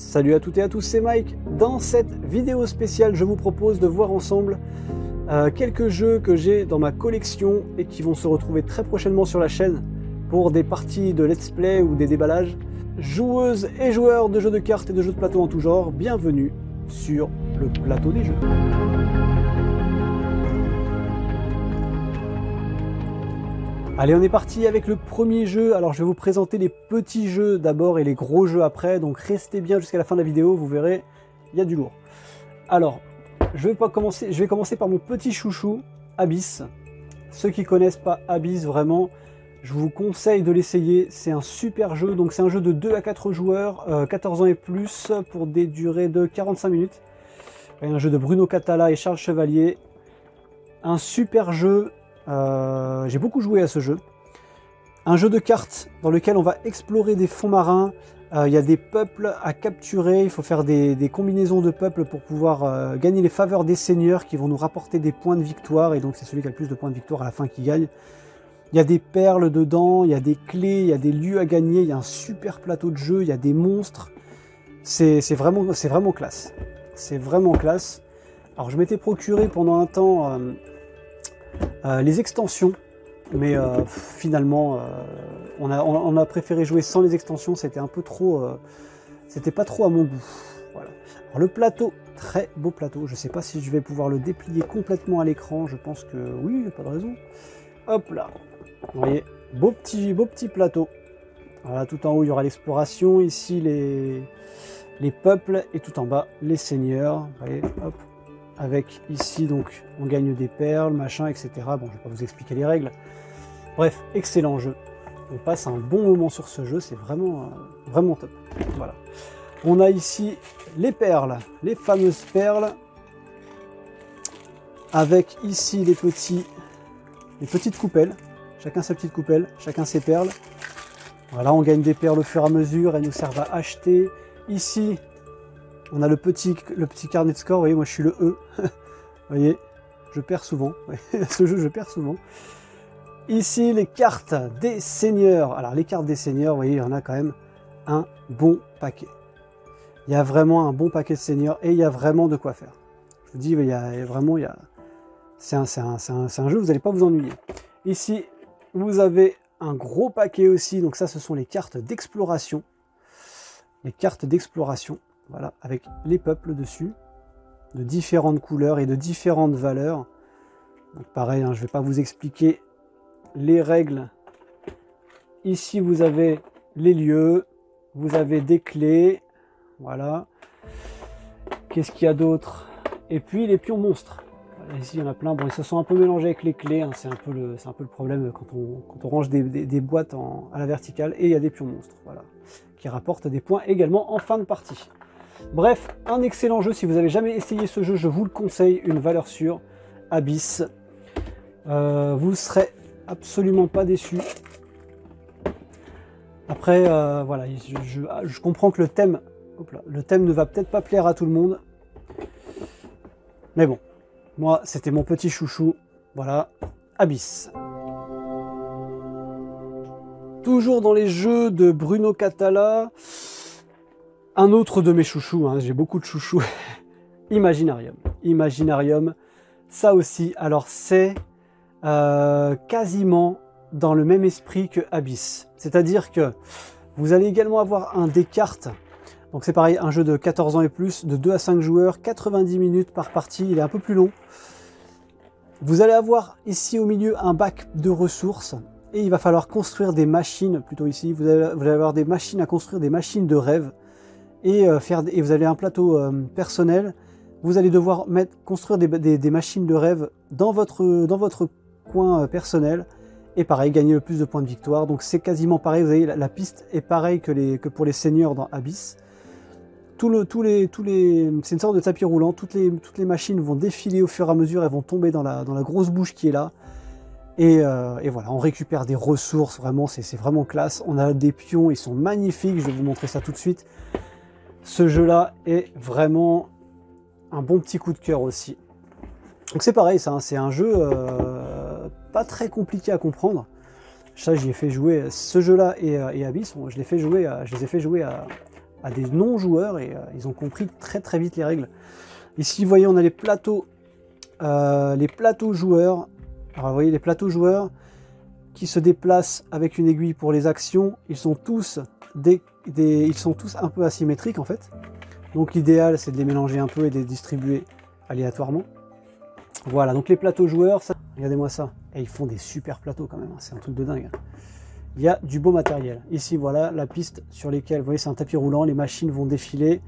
Salut à toutes et à tous, c'est Mike. Dans cette vidéo spéciale, je vous propose de voir ensemble quelques jeux que j'ai dans ma collection et qui vont se retrouver très prochainement sur la chaîne pour des parties de let's play ou des déballages. Joueuses et joueurs de jeux de cartes et de jeux de plateau en tout genre, bienvenue sur le plateau des jeux. Allez, on est parti avec le premier jeu. Alors, je vais vous présenter les petits jeux d'abord et les gros jeux après. Donc, restez bien jusqu'à la fin de la vidéo. Vous verrez, il y a du lourd. Alors, je vais commencer par mon petit chouchou, Abyss. Ceux qui connaissent pas Abyss, vraiment, je vous conseille de l'essayer. C'est un super jeu. Donc, c'est un jeu de 2 à 4 joueurs, 14 ans et plus, pour des durées de 45 minutes. Un jeu de Bruno Cathala et Charles Chevalier. Un super jeu. J'ai beaucoup joué à ce jeu. Un jeu de cartes dans lequel on va explorer des fonds marins. Il y a des peuples à capturer. Il faut faire des combinaisons de peuples pour pouvoir gagner les faveurs des seigneurs qui vont nous rapporter des points de victoire. Et donc c'est celui qui a le plus de points de victoire à la fin qui gagne. Il y a des perles dedans, il y a des clés, il y a des lieux à gagner. Il y a un super plateau de jeu, il y a des monstres. C'est vraiment classe. C'est vraiment classe. Alors je m'étais procuré pendant un temps... les extensions, mais finalement on a préféré jouer sans les extensions, c'était un peu trop, c'était pas trop à mon goût. Voilà. Alors le plateau, très beau plateau, je sais pas si je vais pouvoir le déplier complètement à l'écran, je pense que oui, il n'y a pas de raison. Hop là, vous voyez, beau petit plateau. Voilà, tout en haut il y aura l'exploration, ici les peuples et tout en bas les seigneurs. Vous voyez, hop. Avec ici donc on gagne des perles, machin, etc. Bon, je vais pas vous expliquer les règles. Bref, excellent jeu. On passe un bon moment sur ce jeu, c'est vraiment top. Voilà. On a ici les perles, les fameuses perles, avec ici les petites coupelles. Chacun sa petite coupelle, chacun ses perles. Voilà, on gagne des perles au fur et à mesure, elles nous servent à acheter. Ici, on a le petit carnet de score, vous voyez, moi je suis le E. Vous voyez, je perds souvent. Ce jeu, je perds souvent. Ici, les cartes des seigneurs. Alors, les cartes des seigneurs, vous voyez, il y en a quand même un bon paquet. Il y a vraiment un bon paquet de seigneurs et il y a vraiment de quoi faire. Je vous dis, c'est un jeu, vous n'allez pas vous ennuyer. Ici, vous avez un gros paquet aussi. Donc ça, ce sont les cartes d'exploration. Les cartes d'exploration. Voilà, avec les peuples dessus, de différentes couleurs et de différentes valeurs. Donc pareil, hein, je ne vais pas vous expliquer les règles. Ici, vous avez les lieux, vous avez des clés, voilà. Qu'est-ce qu'il y a d'autre? Et puis les pions monstres. Voilà, ici, il y en a plein. Bon, ils se sont un peu mélangés avec les clés, hein. C'est un peu le problème quand on range des boîtes à la verticale. Et il y a des pions monstres, voilà, qui rapportent des points également en fin de partie. Bref, un excellent jeu. Si vous n'avez jamais essayé ce jeu, je vous le conseille. Une valeur sûre, Abyss. Vous serez absolument pas déçus. Après, voilà, je comprends que le thème ne va peut-être pas plaire à tout le monde. Mais bon, moi, c'était mon petit chouchou. Voilà, Abyss. Toujours dans les jeux de Bruno Cathala. Un autre de mes chouchous, hein, j'ai beaucoup de chouchous, Imaginarium. Imaginarium, ça aussi, alors c'est quasiment dans le même esprit que Abyss. C'est-à-dire que vous allez également avoir des cartes, donc c'est pareil, un jeu de 14 ans et plus, de 2 à 5 joueurs, 90 minutes par partie, il est un peu plus long. Vous allez avoir ici au milieu un bac de ressources, et il va falloir construire des machines, plutôt ici, vous allez avoir des machines à construire, des machines de rêve. Et vous avez un plateau personnel, vous allez devoir construire des machines de rêve dans votre coin personnel, et pareil, gagner le plus de points de victoire. Donc c'est quasiment pareil, vous avez la piste est pareille que pour les seigneurs dans Abyss. C'est une sorte de tapis roulant, toutes les machines vont défiler au fur et à mesure, elles vont tomber dans la grosse bouche qui est là. Et voilà, on récupère des ressources, vraiment, c'est vraiment classe. On a des pions, ils sont magnifiques, je vais vous montrer ça tout de suite. Ce jeu-là est vraiment un bon petit coup de cœur aussi. Donc c'est pareil, ça, hein, c'est un jeu pas très compliqué à comprendre. Ça, j'y ai fait jouer ce jeu-là et Abyss. Je les ai fait jouer à des non-joueurs et ils ont compris très vite les règles. Ici, vous voyez, on a les plateaux joueurs. Alors, vous voyez, les plateaux joueurs qui se déplacent avec une aiguille pour les actions, ils sont tous un peu asymétriques en fait. Donc l'idéal, c'est de les mélanger un peu et de les distribuer aléatoirement. Voilà, donc les plateaux joueurs, regardez-moi ça. Et ils font des super plateaux quand même, hein. C'est un truc de dingue. Il y a du beau matériel. Ici, voilà, la piste sur laquelle, vous voyez, c'est un tapis roulant, les machines vont défiler.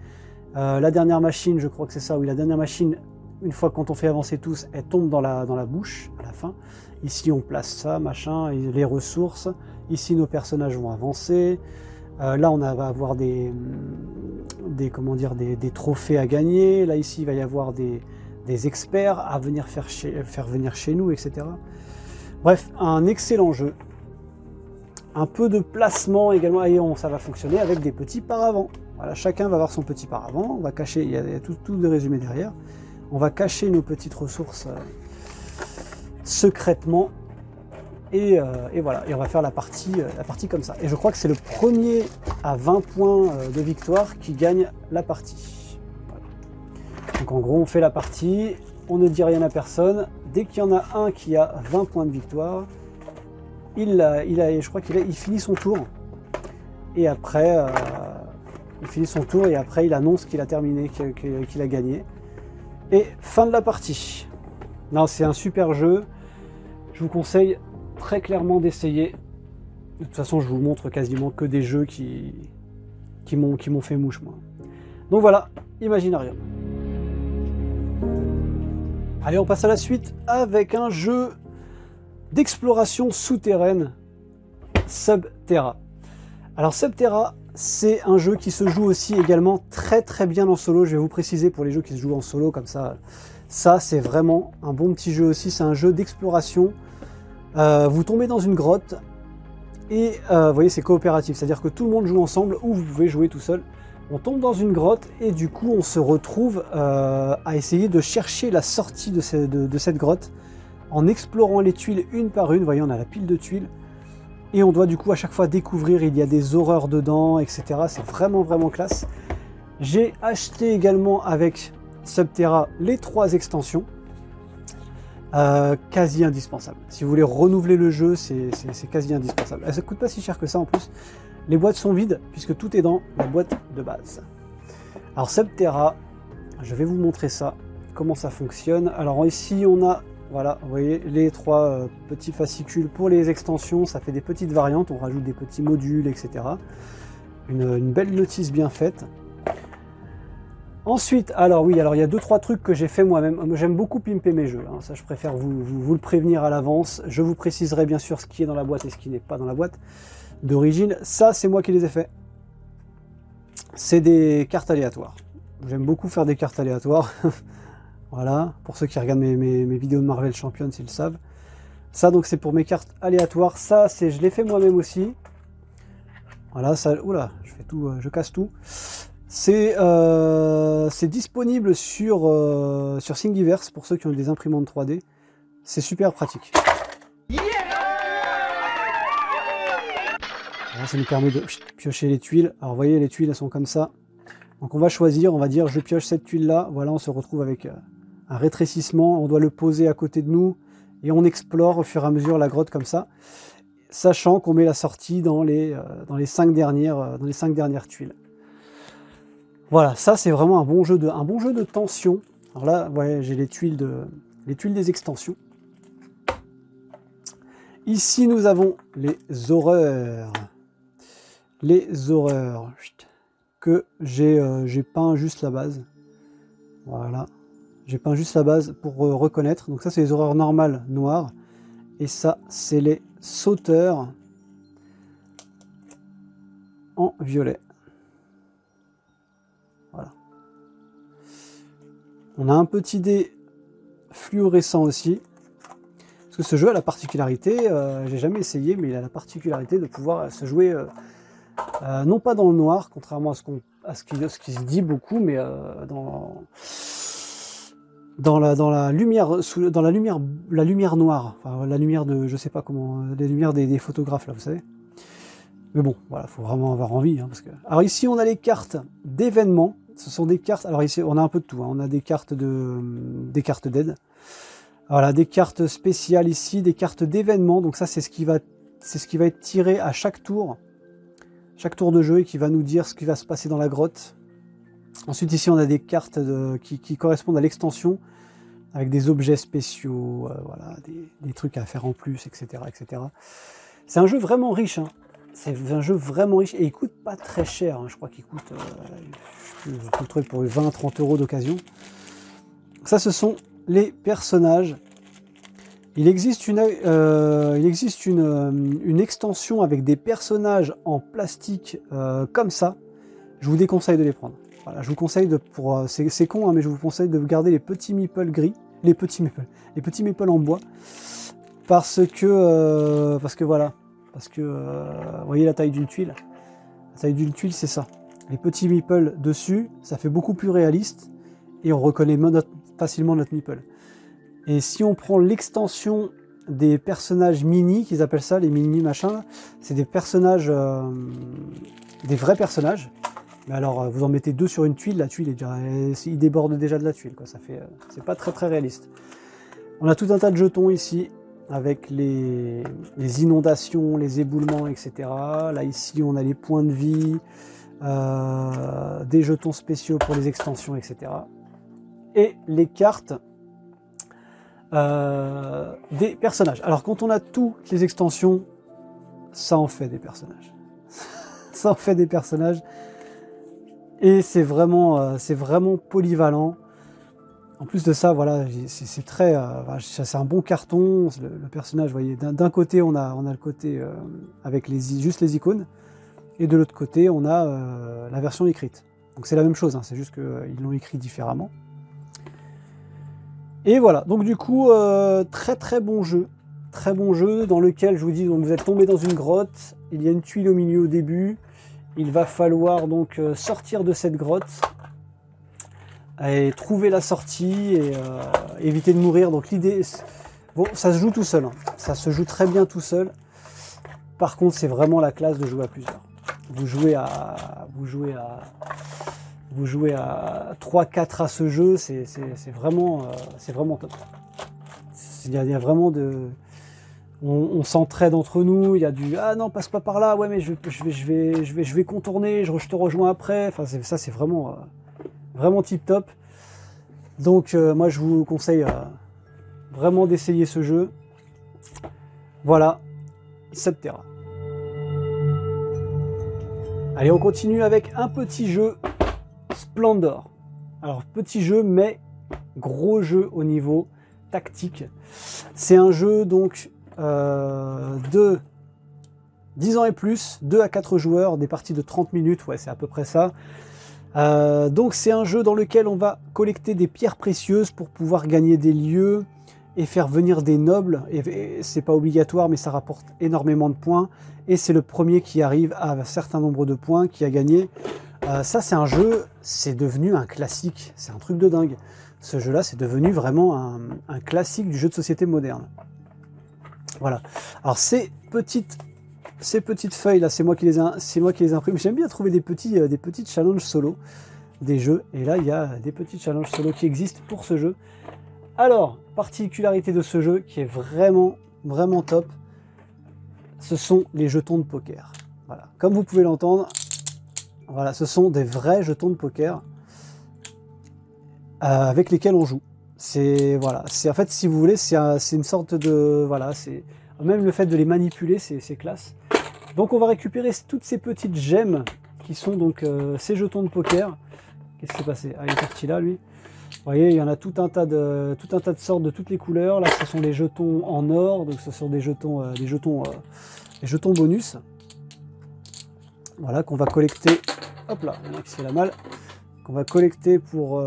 La dernière machine, je crois que c'est ça, oui, la dernière machine, une fois quand on fait avancer tous, elle tombe dans la bouche, à la fin. Ici, on place ça, machin, et les ressources. Ici, nos personnages vont avancer. Là, on va avoir des trophées à gagner. Là, ici, il va y avoir des experts à venir faire venir chez nous, etc. Bref, un excellent jeu. Un peu de placement également, et ça va fonctionner avec des petits paravents. Voilà, chacun va avoir son petit paravent. On va cacher, il y a tout de résumé derrière. On va cacher nos petites ressources secrètement. Et voilà, et on va faire la partie comme ça. Et je crois que c'est le premier à 20 points de victoire qui gagne la partie. Voilà. Donc en gros, on fait la partie, on ne dit rien à personne. Dès qu'il y en a un qui a 20 points de victoire, je crois qu'il finit son tour. Et après, il annonce qu'il a terminé, qu'il a gagné. Et fin de la partie. Non, c'est un super jeu. Je vous conseille très clairement d'essayer. De toute façon, je vous montre quasiment que des jeux qui m'ont fait mouche, moi. Donc voilà, Imaginarium. Allez, on passe à la suite avec un jeu d'exploration souterraine, Subterra. Alors Subterra, c'est un jeu qui se joue aussi également très bien en solo. Je vais vous préciser pour les jeux qui se jouent en solo comme ça. Ça, c'est vraiment un bon petit jeu aussi. C'est un jeu d'exploration. Vous tombez dans une grotte et vous voyez, c'est coopératif. C'est-à-dire que tout le monde joue ensemble ou vous pouvez jouer tout seul. On tombe dans une grotte et du coup, on se retrouve à essayer de chercher la sortie de cette grotte en explorant les tuiles une par une. Vous voyez, on a la pile de tuiles. Et on doit du coup à chaque fois découvrir, il y a des horreurs dedans, etc. C'est vraiment classe. J'ai acheté également avec Subterra les 3 extensions. Quasi indispensable. Si vous voulez renouveler le jeu, c'est quasi indispensable. Ça ne coûte pas si cher que ça en plus. Les boîtes sont vides puisque tout est dans la boîte de base. Alors Subterra, je vais vous montrer ça, comment ça fonctionne. Alors ici on a, voilà, vous voyez les 3 petits fascicules pour les extensions. Ça fait des petites variantes, on rajoute des petits modules, etc. Une belle notice bien faite. Ensuite, alors oui, alors il y a 2-3 trucs que j'ai fait moi-même. J'aime beaucoup pimper mes jeux, hein. Ça je préfère vous le prévenir à l'avance. Je vous préciserai bien sûr ce qui est dans la boîte et ce qui n'est pas dans la boîte d'origine. Ça, c'est moi qui les ai fait. C'est des cartes aléatoires. J'aime beaucoup faire des cartes aléatoires. Voilà, pour ceux qui regardent mes vidéos de Marvel Champions, ils le savent. Ça, donc, c'est pour mes cartes aléatoires. Ça, je l'ai fait moi-même aussi. Voilà, ça... Oula, je fais tout, je casse tout. C'est disponible sur Thingiverse pour ceux qui ont des imprimantes 3D. C'est super pratique. Là, ça nous permet de piocher les tuiles. Alors vous voyez, les tuiles elles sont comme ça. Donc on va choisir, on va dire je pioche cette tuile là. Voilà, on se retrouve avec un rétrécissement. On doit le poser à côté de nous et on explore au fur et à mesure la grotte comme ça, sachant qu'on met la sortie dans les 5 dernières tuiles. Voilà, ça c'est vraiment un bon jeu de tension. Alors là, ouais, j'ai les tuiles des extensions. Ici, nous avons les horreurs. Les horreurs que j'ai peint juste la base. Voilà, j'ai peint juste la base pour reconnaître. Donc ça, c'est les horreurs normales noires. Et ça, c'est les sauteurs en violet. Voilà. On a un petit dé fluorescent aussi. Parce que ce jeu a la particularité, j'ai jamais essayé, mais il a la particularité de pouvoir se jouer non pas dans le noir, contrairement à ce qui se dit beaucoup, mais dans la lumière noire, enfin la lumière de, je sais pas comment, les lumières des photographes là, vous savez. Mais bon, voilà, faut vraiment avoir envie. Hein, parce que... Alors ici, on a les cartes d'événements. Ce sont des cartes... Alors ici, on a un peu de tout. Hein. On a des cartes d'aide. Voilà, des cartes spéciales ici, des cartes d'événements. Donc ça, c'est ce qui va être tiré à chaque tour de jeu et qui va nous dire ce qui va se passer dans la grotte. Ensuite, ici, on a des cartes qui correspondent à l'extension, avec des objets spéciaux, voilà, des trucs à faire en plus, etc. etc. C'est un jeu vraiment riche, hein. C'est un jeu vraiment riche, et il coûte pas très cher, hein. Je crois qu'il coûte, vous pouvez le trouver pour 20-30 € d'occasion. Ça, ce sont les personnages. Il existe une extension avec des personnages en plastique comme ça. Je vous déconseille de les prendre. Voilà, je vous conseille c'est con, hein, mais je vous conseille de garder les petits meeples gris, les petits meeples en bois, parce que voilà, vous voyez la taille d'une tuile. La taille d'une tuile, c'est ça. Les petits meeples dessus, ça fait beaucoup plus réaliste et on reconnaît facilement notre meeple. Et si on prend l'extension des personnages mini, qu'ils appellent ça, les mini machins, c'est des personnages, des vrais personnages. Mais alors, vous en mettez 2 sur une tuile, la tuile est déjà, il déborde déjà de la tuile, quoi. Ça fait, c'est pas très très réaliste. On a tout un tas de jetons ici, avec les inondations, les éboulements, etc. Là ici, on a les points de vie, des jetons spéciaux pour les extensions, etc. Et les cartes des personnages. Alors, quand on a toutes les extensions, ça en fait des personnages. Ça en fait des personnages. Et c'est vraiment polyvalent. En plus de ça, voilà, c'est très, c'est un bon carton. Le personnage, vous voyez, d'un côté on a le côté avec juste les icônes, et de l'autre côté on a la version écrite. Donc c'est la même chose, hein, c'est juste qu'ils l'ont écrit différemment. Et voilà, donc du coup, très bon jeu dans lequel je vous dis, donc vous êtes tombé dans une grotte, il y a une tuile au milieu au début. Il va falloir donc sortir de cette grotte et trouver la sortie et éviter de mourir. Donc l'idée, bon, ça se joue tout seul, hein. Ça se joue très bien tout seul. Par contre, c'est vraiment la classe de jouer à plusieurs. Vous jouez à 3-4 à ce jeu, c'est vraiment top. Il y a vraiment de... On s'entraide entre nous, il y a du « Ah non, passe pas par là, ouais mais je vais contourner, je te rejoins après ». Enfin, ça c'est vraiment tip top. Donc moi je vous conseille vraiment d'essayer ce jeu. Voilà, Subterra. Allez, on continue avec un petit jeu, Splendor. Alors petit jeu, mais gros jeu au niveau tactique. C'est un jeu donc de 10 ans et plus, 2 à 4 joueurs, des parties de 30 minutes, ouais c'est à peu près ça. Donc c'est un jeu dans lequel on va collecter des pierres précieuses pour pouvoir gagner des lieux et faire venir des nobles, et c'est pas obligatoire mais ça rapporte énormément de points, et c'est le premier qui arrive à un certain nombre de points qui a gagné. Ça c'est un jeu, c'est devenu un classique, c'est un truc de dingue. Ce jeu là c'est devenu vraiment un classique du jeu de société moderne. Voilà. Alors ces petites feuilles là, c'est moi qui les imprime. J'aime bien trouver des petits challenges solo des jeux. Et là, il y a des petits challenges solo qui existent pour ce jeu. Alors, particularité de ce jeu qui est vraiment top, ce sont les jetons de poker. Voilà. Comme vous pouvez l'entendre, voilà, ce sont des vrais jetons de poker avec lesquels on joue. Voilà, en fait, si vous voulez, c'est une sorte de, voilà, c'est même le fait de les manipuler, c'est classe. Donc on va récupérer toutes ces petites gemmes qui sont donc ces jetons de poker. Qu'est-ce qui s'est passé? Ah, il est parti là, lui. Vous voyez, il y en a tout un tas de sortes de toutes les couleurs. Là, ce sont les jetons en or, donc ce sont des jetons bonus. Voilà, qu'on va collecter. Hop là, il y en a qui se fait la malle. Qu'on va collecter pour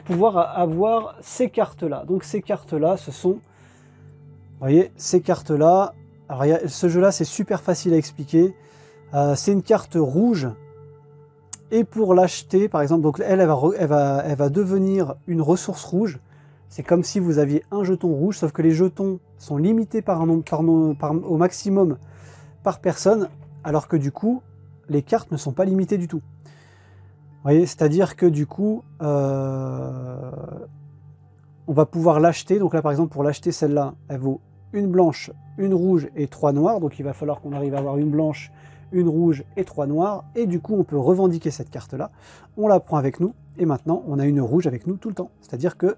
pouvoir avoir ces cartes-là. Donc ces cartes-là, ce sont, vous voyez, ces cartes-là. Alors ce jeu-là, c'est super facile à expliquer. C'est une carte rouge. Et pour l'acheter, par exemple, donc elle va devenir une ressource rouge. C'est comme si vous aviez un jeton rouge, sauf que les jetons sont limités par un nombre, au maximum par personne, alors que du coup, les cartes ne sont pas limitées du tout. Vous voyez, c'est-à-dire que du coup, on va pouvoir l'acheter. Donc là, par exemple, pour l'acheter, celle-là, elle vaut une blanche, une rouge et 3 noires. Donc il va falloir qu'on arrive à avoir une blanche, une rouge et 3 noires. Et du coup, on peut revendiquer cette carte-là. On la prend avec nous. Et maintenant, on a une rouge avec nous tout le temps. C'est-à-dire que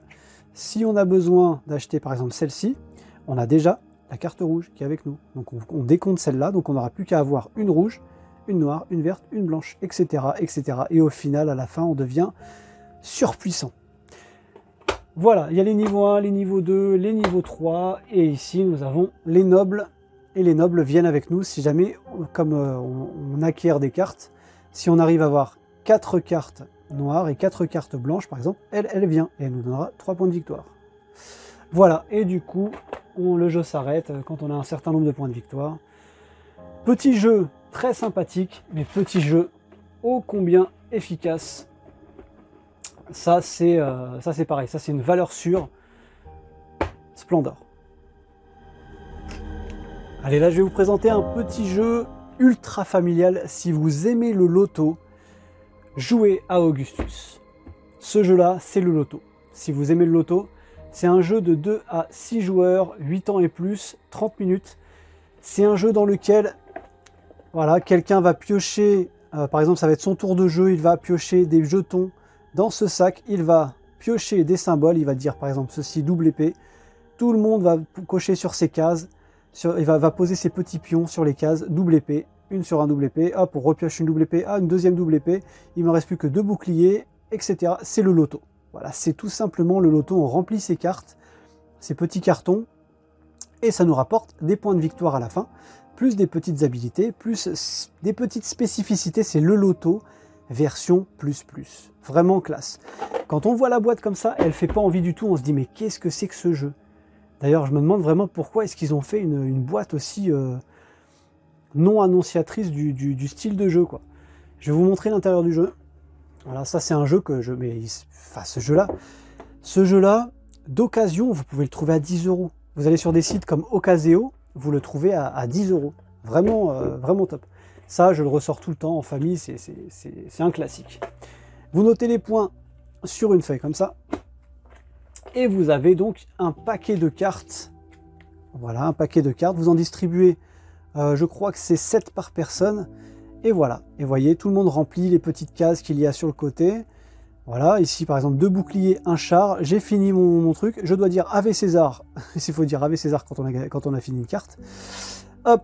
si on a besoin d'acheter, par exemple, celle-ci, on a déjà la carte rouge qui est avec nous. Donc on décompte celle-là. Donc on n'aura plus qu'à avoir une rouge, une noire, une verte, une blanche, etc., etc. Et au final, à la fin, on devient surpuissant. Voilà, il y a les niveaux 1, les niveaux 2, les niveaux 3, et ici nous avons les nobles, et les nobles viennent avec nous si jamais, comme on acquiert des cartes, si on arrive à avoir 4 cartes noires et 4 cartes blanches par exemple, elle vient, et elle nous donnera 3 points de victoire. Voilà, et du coup, le jeu s'arrête quand on a un certain nombre de points de victoire. Petit jeu très sympathique, mais petit jeu ô combien efficace. Ça c'est pareil, ça c'est une valeur sûre. Splendor. Allez, là je vais vous présenter un petit jeu ultra familial. Si vous aimez le loto, jouez à Augustus. Ce jeu-là, c'est le loto. Si vous aimez le loto, c'est un jeu de 2 à 6 joueurs, 8 ans et plus, 30 minutes. C'est un jeu dans lequel voilà, quelqu'un va piocher, par exemple ça va être son tour de jeu, il va piocher des jetons. Dans ce sac, il va piocher des symboles, il va dire par exemple ceci, double épée. Tout le monde va cocher sur ses cases, il va poser ses petits pions sur les cases, double épée, une sur un double épée, hop, on repioche une double épée, ah, une deuxième double épée, il ne me reste plus que 2 boucliers, etc. C'est le loto. Voilà, c'est tout simplement le loto, on remplit ses cartes, ces petits cartons, et ça nous rapporte des points de victoire à la fin, plus des petites habilités, plus des petites spécificités, c'est le loto, version plus. Vraiment classe. Quand on voit la boîte comme ça, elle fait pas envie du tout. On se dit mais qu'est-ce que c'est que ce jeu? D'ailleurs, je me demande vraiment pourquoi est-ce qu'ils ont fait une boîte aussi non annonciatrice du style de jeu, quoi. Je vais vous montrer l'intérieur du jeu. Voilà, ça c'est un jeu que je... Mais enfin, ce jeu-là, d'occasion, vous pouvez le trouver à 10 €. Vous allez sur des sites comme Ocaseo, vous le trouvez à 10 €. Vraiment, vraiment top. Ça, je le ressors tout le temps en famille, c'est un classique. Vous notez les points sur une feuille comme ça. Et vous avez donc un paquet de cartes. Voilà, un paquet de cartes. Vous en distribuez, je crois que c'est 7 par personne. Et voilà. Et vous voyez, tout le monde remplit les petites cases qu'il y a sur le côté. Voilà, ici par exemple 2 boucliers, un char. J'ai fini mon truc. Je dois dire Ave César. S'il faut dire Ave César quand on a fini une carte. Hop.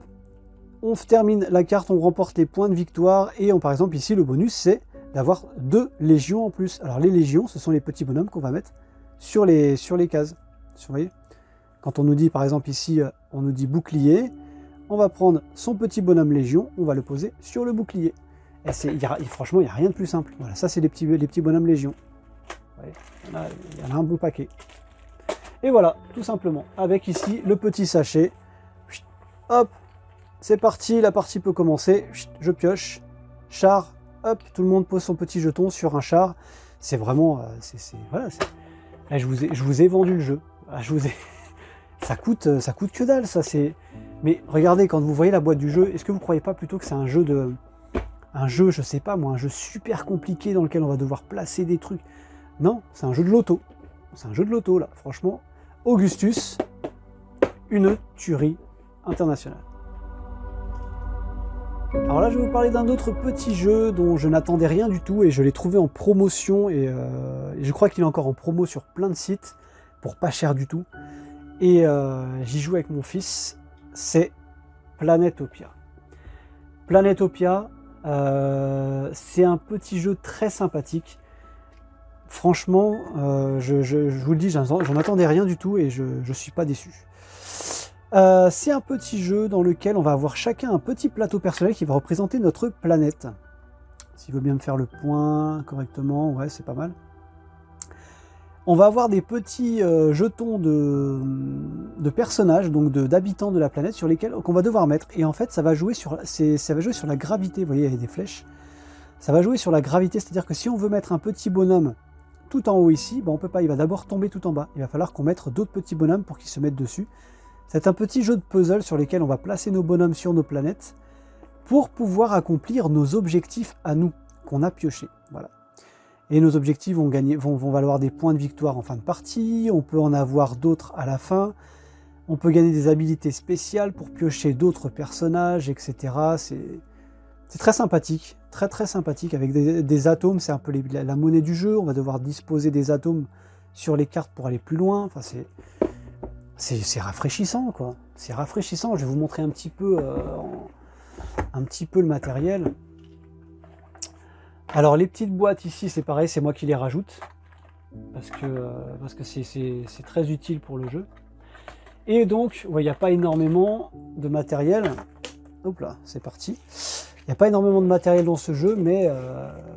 On termine la carte, on remporte les points de victoire et par exemple ici le bonus c'est d'avoir 2 légions en plus. Alors les légions ce sont les petits bonhommes qu'on va mettre sur les cases. Vous voyez, quand on nous dit par exemple ici on nous dit bouclier, on va prendre son petit bonhomme légion, on va le poser sur le bouclier. Et franchement il n'y a rien de plus simple. Voilà, ça c'est les petits bonhommes légion. Vous voyez, il y en a un bon paquet. Et voilà, tout simplement, avec ici le petit sachet. Hop. C'est parti, la partie peut commencer. Je pioche. Char. Hop, tout le monde pose son petit jeton sur un char. C'est vraiment... voilà, là, je vous ai vendu le jeu. Ça coûte que dalle, ça. Mais regardez, quand vous voyez la boîte du jeu, est-ce que vous ne croyez pas plutôt que c'est un jeu, je sais pas moi, un jeu super compliqué dans lequel on va devoir placer des trucs? Non, c'est un jeu de loto. C'est un jeu de loto, là. Franchement, Augustus, une tuerie internationale. Alors là, je vais vous parler d'un autre petit jeu dont je n'attendais rien du tout et je l'ai trouvé en promotion et je crois qu'il est encore en promo sur plein de sites pour pas cher du tout. Et j'y joue avec mon fils, c'est Planetopia. Planetopia, c'est un petit jeu très sympathique. Franchement, je vous le dis, j'en attendais rien du tout et je suis pas déçu. C'est un petit jeu dans lequel on va avoir chacun un petit plateau personnel qui va représenter notre planète. S'il veut bien me faire le point correctement, ouais, c'est pas mal. On va avoir des petits jetons de personnages, donc d'habitants de la planète, sur lesquels qu'on va devoir mettre. Et en fait, ça va jouer sur la gravité. Vous voyez, il y a des flèches. Ça va jouer sur la gravité, c'est-à-dire que si on veut mettre un petit bonhomme tout en haut ici, ben on peut pas. Il va d'abord tomber tout en bas. Il va falloir qu'on mette d'autres petits bonhommes pour qu'ils se mettent dessus. C'est un petit jeu de puzzle sur lequel on va placer nos bonhommes sur nos planètes pour pouvoir accomplir nos objectifs à nous, qu'on a piochés. Voilà. Et nos objectifs vont valoir des points de victoire en fin de partie, on peut en avoir d'autres à la fin, on peut gagner des habilités spéciales pour piocher d'autres personnages, etc. C'est très sympathique, très sympathique, avec des atomes, c'est un peu la monnaie du jeu, on va devoir disposer des atomes sur les cartes pour aller plus loin, enfin c'est rafraîchissant, quoi. C'est rafraîchissant, je vais vous montrer un petit peu le matériel. Alors les petites boîtes ici, c'est pareil, c'est moi qui les rajoute, parce que c'est très utile pour le jeu. Et donc, il n'y a pas énormément de matériel. Hop là, c'est parti. Il n'y a pas énormément de matériel dans ce jeu, mais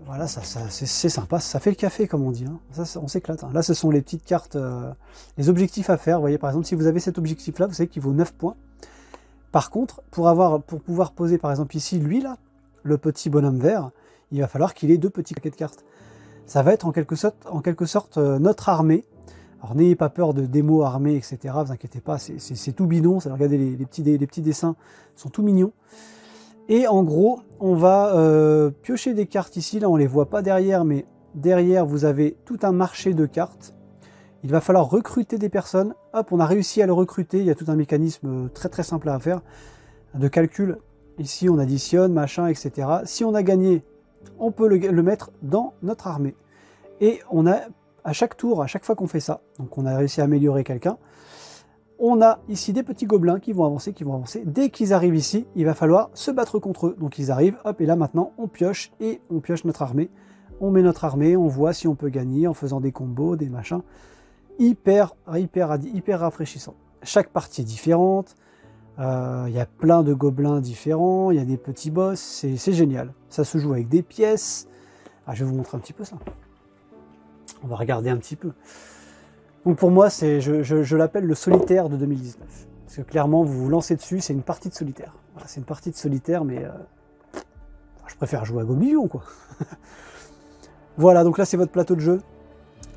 voilà, c'est sympa, ça fait le café comme on dit. Hein. Ça, on s'éclate. Hein. Là, ce sont les petites cartes, les objectifs à faire. Vous voyez, par exemple, si vous avez cet objectif-là, vous savez qu'il vaut 9 points. Par contre, pour pouvoir poser, par exemple, ici, lui, là, le petit bonhomme vert, il va falloir qu'il ait 2 petits paquets de cartes. Ça va être en quelque sorte notre armée. Alors, n'ayez pas peur de démo armée, etc. Vous inquiétez pas, c'est tout bidon. Regardez, les petits dessins sont tout mignons. Et en gros, on va piocher des cartes ici. Là, on ne les voit pas derrière, mais derrière, vous avez tout un marché de cartes. Il va falloir recruter des personnes. Hop, on a réussi à le recruter. Il y a tout un mécanisme très simple à faire de calcul. Ici, on additionne, machin, etc. Si on a gagné, on peut le mettre dans notre armée. Et on a, à chaque tour, à chaque fois qu'on fait ça, donc on a réussi à améliorer quelqu'un, on a ici des petits gobelins qui vont avancer, Dès qu'ils arrivent ici, il va falloir se battre contre eux. Donc ils arrivent, hop, et là maintenant, on pioche notre armée. On met notre armée, on voit si on peut gagner en faisant des combos, des machins. Hyper rafraîchissant. Chaque partie est différente. Il y a plein de gobelins différents, il y a des petits boss, c'est génial. Ça se joue avec des pièces. Ah, je vais vous montrer un petit peu ça. On va regarder un petit peu. Donc pour moi, je l'appelle le solitaire de 2019. Parce que clairement, vous vous lancez dessus, c'est une partie de solitaire. Voilà, c'est une partie de solitaire, mais je préfère jouer à Goblivion, quoi. Voilà, donc là, c'est votre plateau de jeu.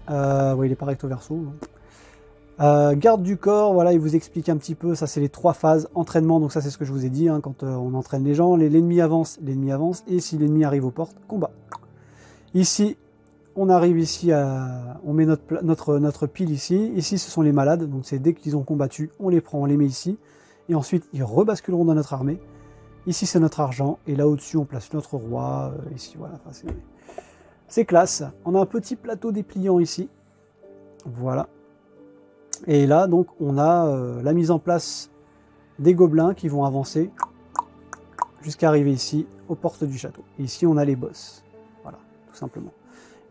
Ouais, il est pas recto verso. Garde du corps, voilà, il vous explique un petit peu, ça c'est les 3 phases, entraînement, donc ça c'est ce que je vous ai dit, hein, quand on entraîne les gens, l'ennemi avance, et si l'ennemi arrive aux portes, combat. Ici, on arrive ici, on met notre pile ici, ce sont les malades, donc c'est dès qu'ils ont combattu, on les prend, on les met ici, et ensuite ils rebasculeront dans notre armée. Ici c'est notre argent, et là au-dessus on place notre roi, ici voilà, enfin, c'est classe. On a un petit plateau dépliant ici, voilà. Et là, donc, on a la mise en place des gobelins qui vont avancer jusqu'à arriver ici, aux portes du château. Et ici, on a les boss. Voilà, tout simplement.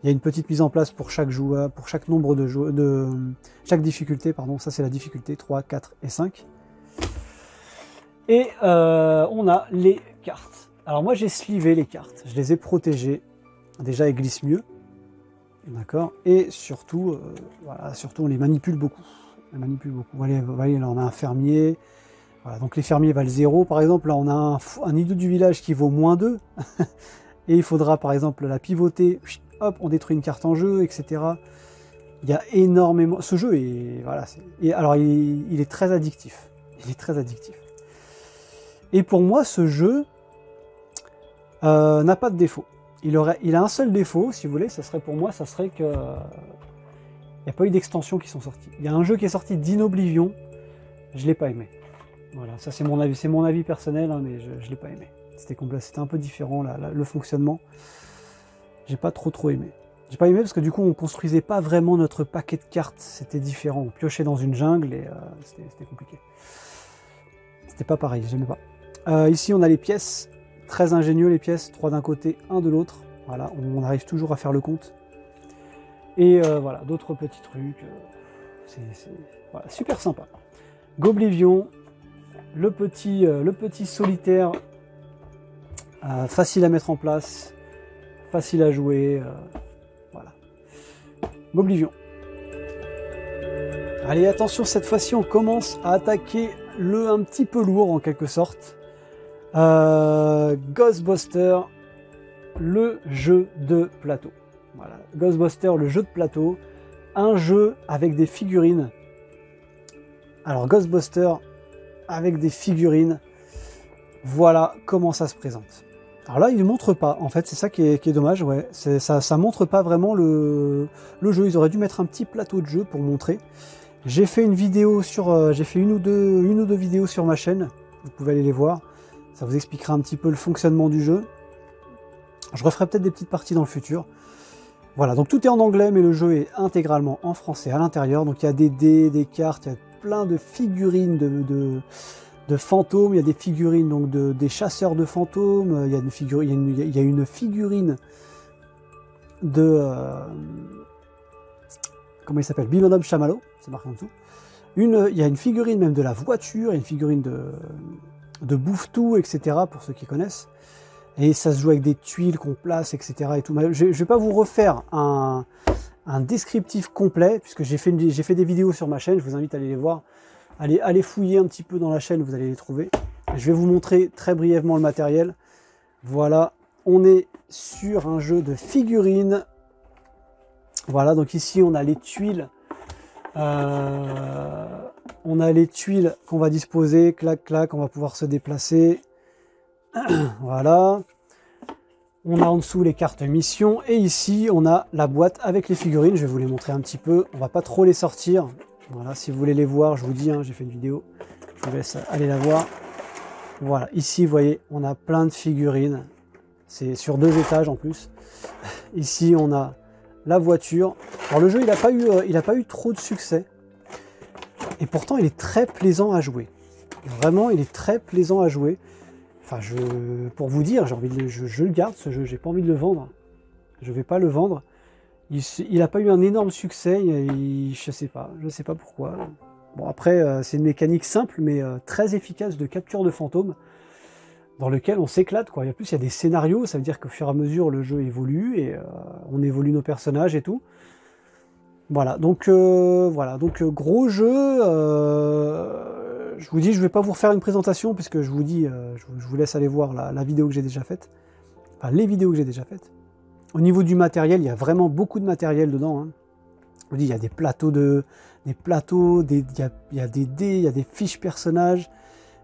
Il y a une petite mise en place pour chaque joueur, pour chaque nombre de chaque difficulté, pardon. Ça, c'est la difficulté 3, 4 et 5. Et on a les cartes. Alors moi, j'ai slivé les cartes. Je les ai protégées. Déjà, elles glissent mieux. D'accord. Et surtout, voilà, surtout, on les manipule beaucoup. Voyez, là, on a un fermier. Voilà, donc les fermiers valent 0. Par exemple, là, on a un idiot du village qui vaut -2. Et il faudra, par exemple, la pivoter. Hop, on détruit une carte en jeu, etc. Il y a énormément... Ce jeu est... Voilà. Alors, il est très addictif. Et pour moi, ce jeu n'a pas de défaut. Il a un seul défaut, si vous voulez, ça serait que il n'y a pas eu d'extensions qui sont sorties. Il y a un jeu qui est sorti d'Inoblivion, je l'ai pas aimé. Voilà, ça c'est mon avis personnel, hein, mais je l'ai pas aimé. C'était un peu différent le fonctionnement. J'ai pas trop aimé. J'ai pas aimé parce que du coup on construisait pas vraiment notre paquet de cartes, c'était différent. On piochait dans une jungle et c'était compliqué. C'était pas pareil, j'aimais pas. Ici on a les pièces. Très ingénieux les pièces, 3 d'un côté, 1 de l'autre. Voilà, on arrive toujours à faire le compte. Et voilà, d'autres petits trucs. Voilà, super sympa. Goblivion, le petit solitaire, facile à mettre en place, facile à jouer. Voilà. Goblivion. Allez, attention, cette fois-ci, on commence à attaquer un petit peu lourd en quelque sorte. Ghostbuster, le jeu de plateau. Voilà, Ghostbuster, le jeu de plateau, un jeu avec des figurines. Alors Ghostbuster, avec des figurines. Voilà comment ça se présente. Alors là, il ne montre pas, en fait, c'est ça qui est dommage, ouais. Ça montre pas vraiment le jeu. Ils auraient dû mettre un petit plateau de jeu pour montrer. J'ai fait une vidéo sur, j'ai fait une ou deux vidéos sur ma chaîne. Vous pouvez aller les voir. Ça vous expliquera un petit peu le fonctionnement du jeu. Je referai peut-être des petites parties dans le futur. Voilà, donc tout est en anglais, mais le jeu est intégralement en français à l'intérieur. Donc il y a des dés, des cartes, il y a plein de figurines de fantômes, il y a des figurines donc des chasseurs de fantômes, il y a une figurine de comment il s'appelle, Bimodum Chamallow, c'est marqué en dessous. Il y a une figurine même de la voiture, une figurine de Bouffe-Tout, etc. pour ceux qui connaissent. Et ça se joue avec des tuiles qu'on place, etc. Et tout. Je ne vais pas vous refaire un descriptif complet, puisque j'ai fait des vidéos sur ma chaîne, je vous invite à aller les voir. Allez fouiller un petit peu dans la chaîne, vous allez les trouver. Je vais vous montrer très brièvement le matériel. Voilà, on est sur un jeu de figurines. Voilà, donc ici on a les tuiles. On a les tuiles qu'on va disposer, clac, clac, on va pouvoir se déplacer. Voilà. On a en dessous les cartes mission. Et ici, on a la boîte avec les figurines. Je vais vous les montrer un petit peu. On va pas trop les sortir. Voilà, si vous voulez les voir, je vous dis, hein, j'ai fait une vidéo. Je vous laisse aller la voir. Voilà, ici, vous voyez, on a plein de figurines. C'est sur 2 étages en plus. Ici, on a la voiture. Alors le jeu, il n'a pas eu trop de succès. Et pourtant, il est très plaisant à jouer. Vraiment, il est très plaisant à jouer. Enfin, pour vous dire, j'ai envie je le garde ce jeu, j'ai pas envie de le vendre. Je vais pas le vendre. Il n'a pas eu un énorme succès, je sais pas pourquoi. Bon après, c'est une mécanique simple, mais très efficace de capture de fantômes, dans lequel on s'éclate, quoi. Et en plus, il y a des scénarios, ça veut dire qu'au fur et à mesure, le jeu évolue, et on évolue nos personnages et tout. Voilà, donc gros jeu. Je vous dis, je vais pas vous refaire une présentation, puisque je vous dis, je vous laisse aller voir la vidéo que j'ai déjà faite. Enfin, les vidéos que j'ai déjà faites. Au niveau du matériel, il y a vraiment beaucoup de matériel dedans. Hein. Je vous dis, il y a des plateaux, il y a des dés, il y a des fiches personnages,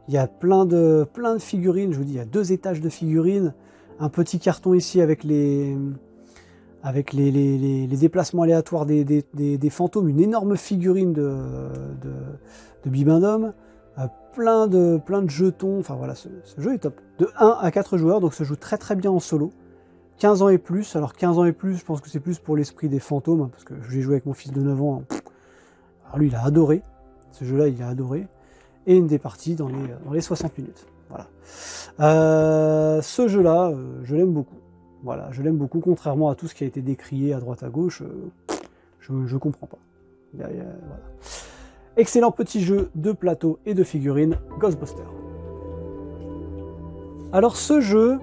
il y a plein de figurines. Je vous dis, il y a 2 étages de figurines, un petit carton ici avec les déplacements aléatoires des fantômes, une énorme figurine de Bibendum, plein de jetons. Enfin voilà, ce jeu est top. De 1 à 4 joueurs, donc se joue très très bien en solo. 15 ans et plus, alors 15 ans et plus, je pense que c'est plus pour l'esprit des fantômes, hein, parce que j'ai joué avec mon fils de 9 ans. Alors lui, il a adoré. Ce jeu-là, il a adoré. Et une des parties dans les 60 minutes. Voilà. Ce jeu-là, je l'aime beaucoup. Voilà, je l'aime beaucoup, contrairement à tout ce qui a été décrié à droite à gauche. Je comprends pas. Voilà. Excellent petit jeu de plateau et de figurines, Ghostbusters. Alors ce jeu,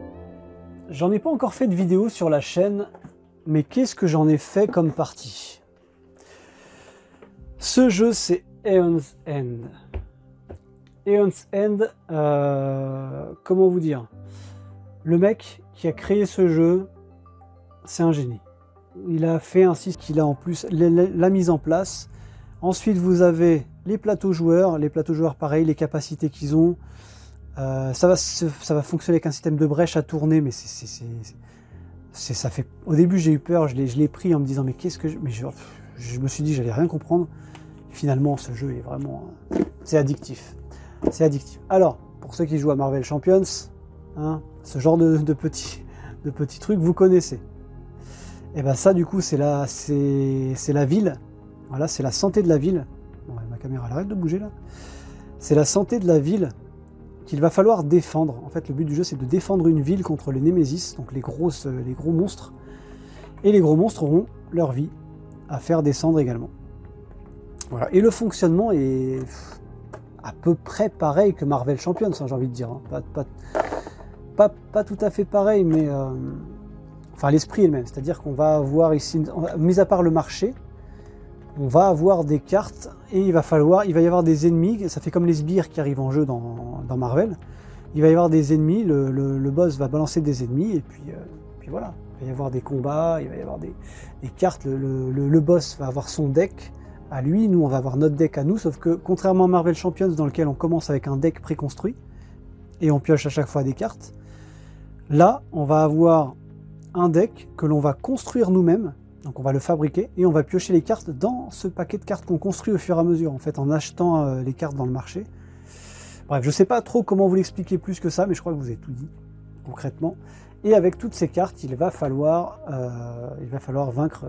j'en ai pas encore fait de vidéo sur la chaîne, mais qu'est-ce que j'en ai fait comme partie? Ce jeu, c'est Aeon's End. Aeon's End, comment vous dire? Le mec qui a créé ce jeu, c'est un génie. Il a fait ainsi qu'il a en plus la mise en place. Ensuite, vous avez les plateaux joueurs. Les plateaux joueurs, pareil, les capacités qu'ils ont. Ça va fonctionner avec un système de brèche à tourner, mais ça fait. Au début, j'ai eu peur. Je l'ai pris en me disant mais qu'est-ce que je me suis dit j'allais rien comprendre. Finalement, ce jeu est vraiment, c'est addictif. C'est addictif. Alors, pour ceux qui jouent à Marvel Champions, hein, ce genre de petits trucs, vous connaissez. Et ben ça, du coup, c'est la ville. Voilà, c'est la santé de la ville. Bon, ma caméra elle arrête de bouger là. C'est la santé de la ville qu'il va falloir défendre. En fait, le but du jeu, c'est de défendre une ville contre les Némésis, donc les gros monstres. Et les gros monstres auront leur vie à faire descendre également. Voilà. Et le fonctionnement est à peu près pareil que Marvel Champions, hein, j'ai envie de dire. Hein. Pas tout à fait pareil, mais enfin l'esprit est le même. C'est-à-dire qu'on va avoir ici, mis à part le marché, on va avoir des cartes et il va y avoir des ennemis. Ça fait comme les sbires qui arrivent en jeu dans Marvel. Il va y avoir des ennemis, le boss va balancer des ennemis et puis voilà. Il va y avoir des combats, il va y avoir des cartes. Le boss va avoir son deck à lui, nous on va avoir notre deck à nous, sauf que contrairement à Marvel Champions dans lequel on commence avec un deck préconstruit, et on pioche à chaque fois des cartes, là on va avoir un deck que l'on va construire nous-mêmes, donc on va le fabriquer, et on va piocher les cartes dans ce paquet de cartes qu'on construit au fur et à mesure, en fait, en achetant les cartes dans le marché. Bref, je sais pas trop comment vous l'expliquer plus que ça, mais je crois que vous avez tout dit, concrètement. Et avec toutes ces cartes, il va falloir vaincre...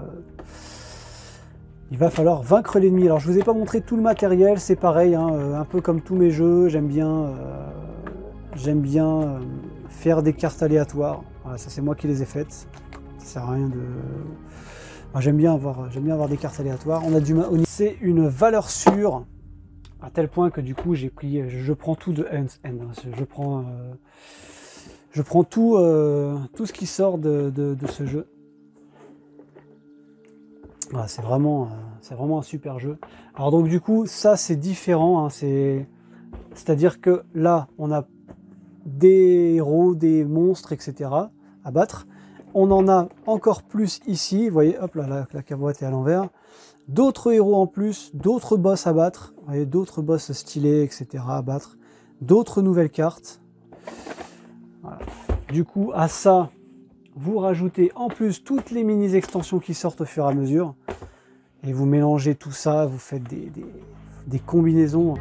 Il va falloir vaincre l'ennemi. Alors je vous ai pas montré tout le matériel, c'est pareil, hein, un peu comme tous mes jeux, j'aime bien faire des cartes aléatoires. Voilà, ça c'est moi qui les ai faites. Ça sert à rien de... Enfin, j'aime bien avoir des cartes aléatoires. On a du c'est une valeur sûre, à tel point que du coup j'ai pris, je prends tout de Hans End. Je prends tout ce qui sort de ce jeu. Voilà, c'est vraiment un super jeu. Alors donc du coup, ça c'est différent. Hein, c'est-à-dire que là, on a des héros, des monstres, etc. à battre. On en a encore plus ici. Vous voyez, hop là, la caboîte est à l'envers. D'autres héros en plus, d'autres boss à battre. Vous voyez, d'autres boss stylés, etc. à battre. D'autres nouvelles cartes. Voilà. Du coup, à ça, vous rajoutez en plus toutes les mini-extensions qui sortent au fur et à mesure. Et vous mélangez tout ça, vous faites des combinaisons.